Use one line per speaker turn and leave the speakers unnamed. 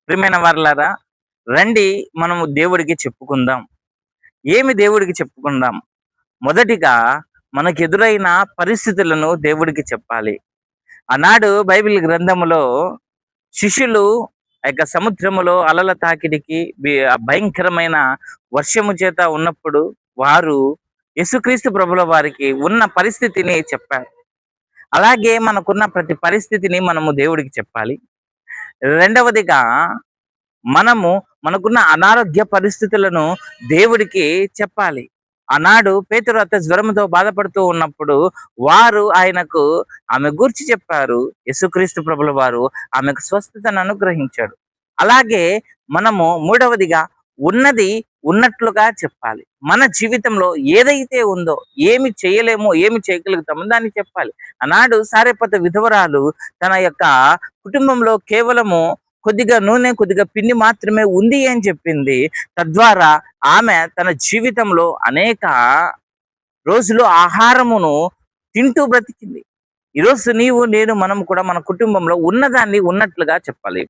ప్రియమైన వారలారా, రండి మనము దేవుడికి చెప్పుకుందాం. ఏమి దేవుడికి చెప్పుకుందాం? మొదటిగా మనకెదురైన పరిస్థితులను దేవుడికి చెప్పాలి. ఆనాడు బైబిల్ గ్రంథములో శిష్యులు ఆ యొక్క సముద్రములో అలల తాకిడికి భయంకరమైన వర్షము చేత ఉన్నప్పుడు వారు యేసుక్రీస్తు ప్రభుల వారికి ఉన్న పరిస్థితిని చెప్పారు. అలాగే మనకున్న ప్రతి పరిస్థితిని మనము దేవుడికి చెప్పాలి. రెండవదిగా మనము మనకున్న అనారోగ్య పరిస్థితులను దేవుడికి చెప్పాలి. ఆనాడు పేతురు అత్త జ్వరముతో బాధపడుతూ ఉన్నప్పుడు వారు ఆయనకు ఆమె గూర్చి చెప్పారు. యేసుక్రీస్తు ప్రభుల వారు ఆమెకు స్వస్థతను అనుగ్రహించాడు. అలాగే మనము మూడవదిగా ఉన్నది ఉన్నట్లుగా చెప్పాలి. మన జీవితంలో ఏదైతే ఉందో, ఏమి చేయలేమో, ఏమి చేయగలుగుతామో దాన్ని చెప్పాలి. ఆనాడు సారెపత విధవరాలు తన యొక్క కుటుంబంలో కేవలము కొద్దిగా నూనె, కొద్దిగా పిండి మాత్రమే ఉంది అని చెప్పింది. తద్వారా ఆమె తన జీవితంలో అనేక రోజులు ఆహారమును తింటూ బ్రతికింది. ఈరోజు నీవు, నేను, మనం కూడా మన కుటుంబంలో ఉన్నదాన్ని ఉన్నట్లుగా చెప్పాలి.